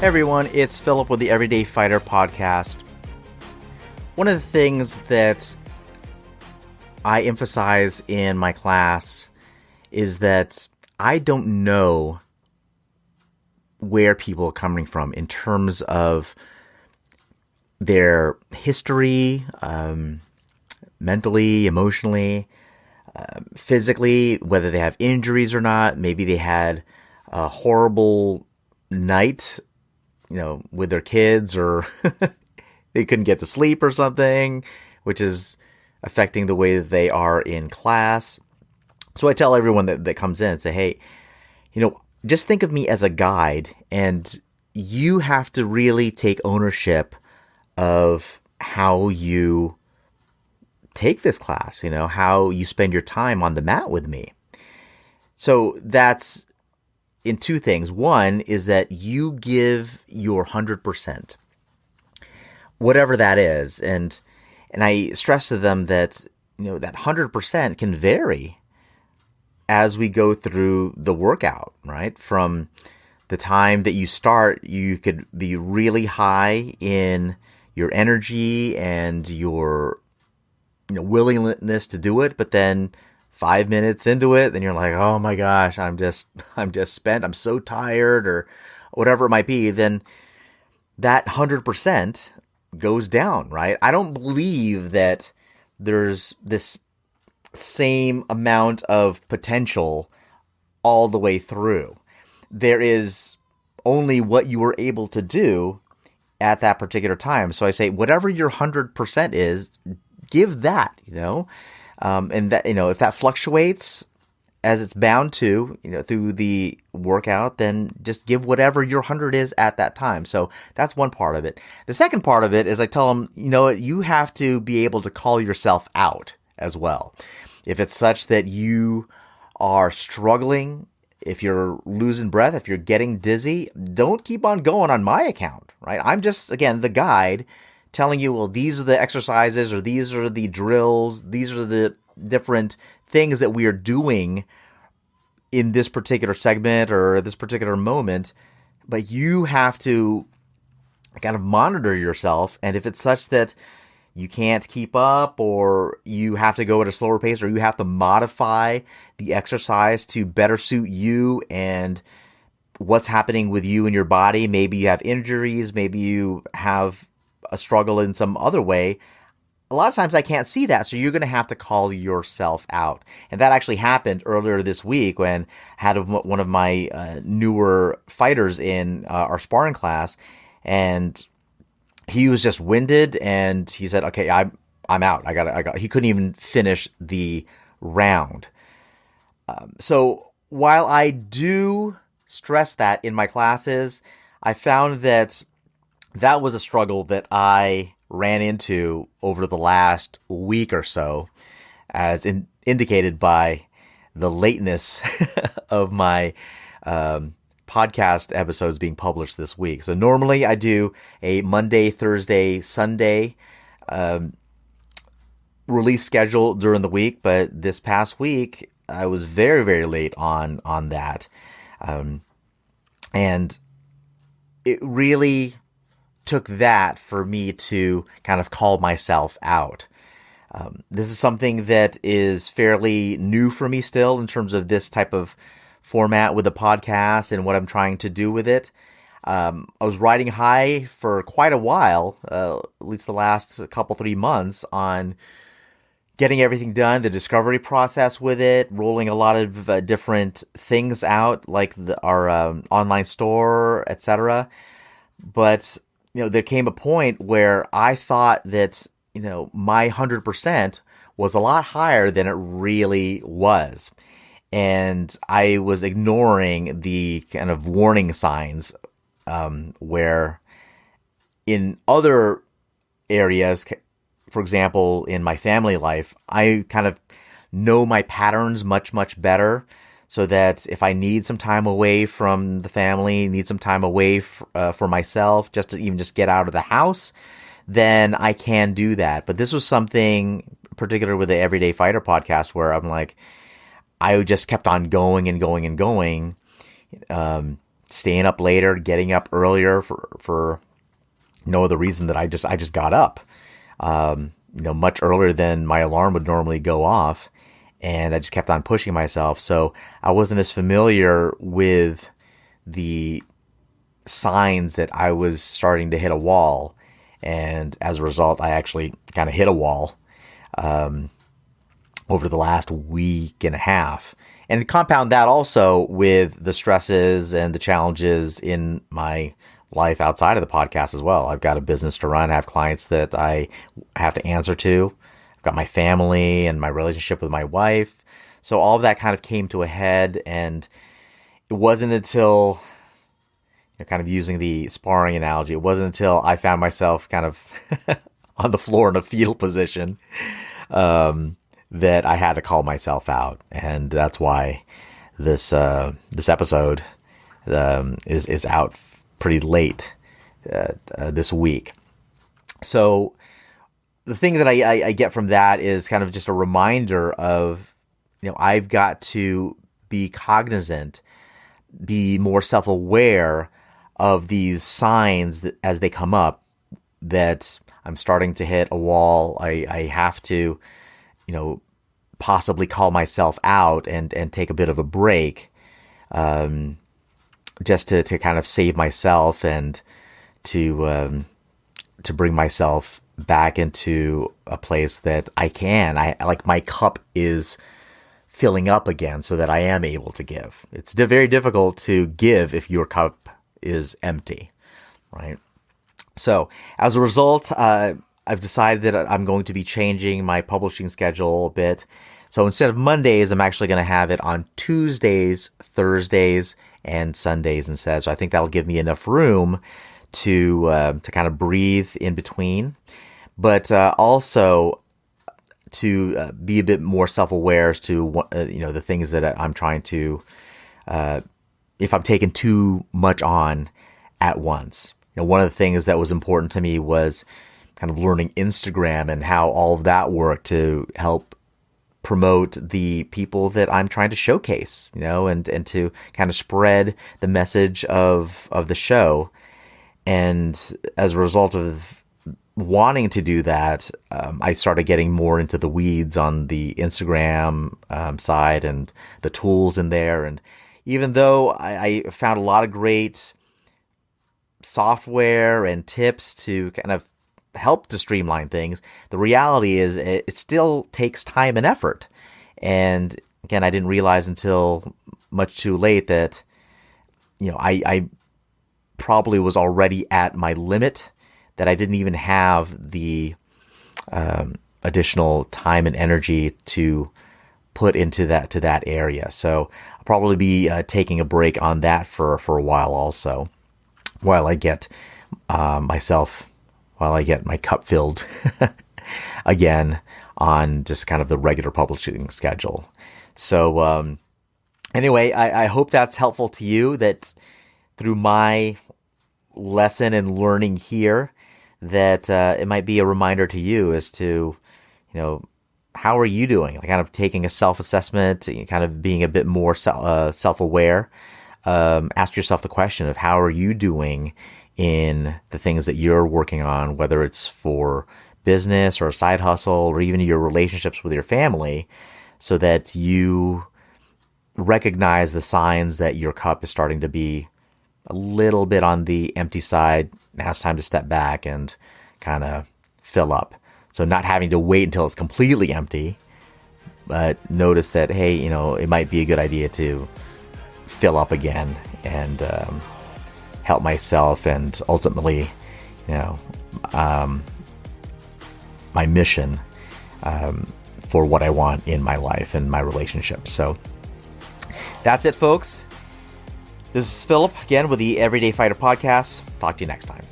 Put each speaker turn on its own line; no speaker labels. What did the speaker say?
Hey everyone, it's Philip with the Everyday Fighter podcast. One of the things that I emphasize in my class is that I don't know where people are coming from in terms of their history, mentally, emotionally, physically, whether they have injuries or not. Maybe they had a horrible night, with their kids, or they couldn't get to sleep or something, which is affecting the way that they are in class. So I tell everyone that comes in and say, hey, just think of me as a guide, and you have to really take ownership of how you take this class, how you spend your time on the mat with me. So that's in two things. One is that you give your 100%, whatever that is. And I stress to them that, that 100% can vary as we go through the workout, right? From the time that you start, you could be really high in your energy and your willingness to do it, but then 5 minutes into it, then you're like, oh my gosh, I'm just spent. I'm so tired, or whatever it might be. Then that 100% goes down, right? I don't believe that there's this same amount of potential all the way through. There is only what you were able to do at that particular time. So I say, whatever your 100% is, give that, and that, if that fluctuates as it's bound to, through the workout, then just give whatever your 100 is at that time. So that's one part of it. The second part of it is I tell them, you have to be able to call yourself out as well. If it's such that you are struggling, if you're losing breath, if you're getting dizzy, don't keep on going on my account, right? I'm just, again, the guide telling you, well, these are the exercises, or these are the drills, these are the different things that we are doing in this particular segment or this particular moment. But you have to kind of monitor yourself. And if it's such that you can't keep up, or you have to go at a slower pace, or you have to modify the exercise to better suit you and what's happening with you and your body, maybe you have injuries, maybe you have a struggle in some other way, a lot of times I can't see that, so you're going to have to call yourself out. And that actually happened earlier this week when I had one of my newer fighters in our sparring class, and he was just winded, and he said, okay, I'm out. I got. He couldn't even finish the round. So while I do stress that in my classes, I found that was a struggle that I ran into over the last week or so, as indicated by the lateness of my podcast episodes being published this week. So normally I do a Monday, Thursday, Sunday release schedule during the week, but this past week I was very, very late on that. And it really took that for me to kind of call myself out. This is something that is fairly new for me still in terms of this type of format with the podcast and what I'm trying to do with it. I was riding high for quite a while, at least the last couple, 3 months, on getting everything done, the discovery process with it, rolling a lot of different things out, like our online store, etc. But there came a point where I thought that, my 100% was a lot higher than it really was. And I was ignoring the kind of warning signs, where in other areas, for example, in my family life, I kind of know my patterns much, much better. So that if I need some time away from the family, need some time away for myself, just to even just get out of the house, then I can do that. But this was something, particularly with the Everyday Fighter podcast, where I'm like, I just kept on going and going and going, staying up later, getting up earlier for no other reason that I just got up, much earlier than my alarm would normally go off. And I just kept on pushing myself. So I wasn't as familiar with the signs that I was starting to hit a wall. And as a result, I actually kind of hit a wall over the last week and a half. And compound that also with the stresses and the challenges in my life outside of the podcast as well. I've got a business to run. I have clients that I have to answer to. I've got my family and my relationship with my wife. So all of that kind of came to a head. And it wasn't until, kind of using the sparring analogy, it wasn't until I found myself kind of on the floor in a fetal position that I had to call myself out. And that's why this episode is out pretty late this week. So the thing that I get from that is kind of just a reminder of, I've got to be cognizant, be more self-aware of these signs that as they come up, that I'm starting to hit a wall. I have to, possibly call myself out and take a bit of a break, just to kind of save myself and to bring myself back into a place that I like my cup is filling up again so that I am able to give. It's very difficult to give if your cup is empty, right? So as a result, I've decided that I'm going to be changing my publishing schedule a bit. So instead of Mondays, I'm actually going to have it on Tuesdays, Thursdays, and Sundays instead. So I think that'll give me enough room to kind of breathe in between, but also to be a bit more self-aware as to the things that I'm trying to, if I'm taking too much on at once. One of the things that was important to me was kind of learning Instagram and how all of that worked to help promote the people that I'm trying to showcase, and to kind of spread the message of the show. And as a result of wanting to do that, I started getting more into the weeds on the Instagram side and the tools in there. And even though I found a lot of great software and tips to kind of help to streamline things, the reality is it still takes time and effort. And again, I didn't realize until much too late that, I probably was already at my limit, that I didn't even have the additional time and energy to put into that area. So I'll probably be taking a break on that for a while also, while I get my cup filled again on just kind of the regular publishing schedule. So anyway, I hope that's helpful to you, that through my lesson and learning here, that it might be a reminder to you as to, how are you doing? Like kind of taking a self-assessment, kind of being a bit more self-aware. Ask yourself the question of how are you doing in the things that you're working on, whether it's for business or a side hustle or even your relationships with your family, so that you recognize the signs that your cup is starting to be a little bit on the empty side. Now it's time to step back and kind of fill up. So not having to wait until it's completely empty, but notice that, hey, it might be a good idea to fill up again and help myself and ultimately, my mission for what I want in my life and my relationships. So that's it, folks. This is Philip again with the Everyday Fighter Podcast. Talk to you next time.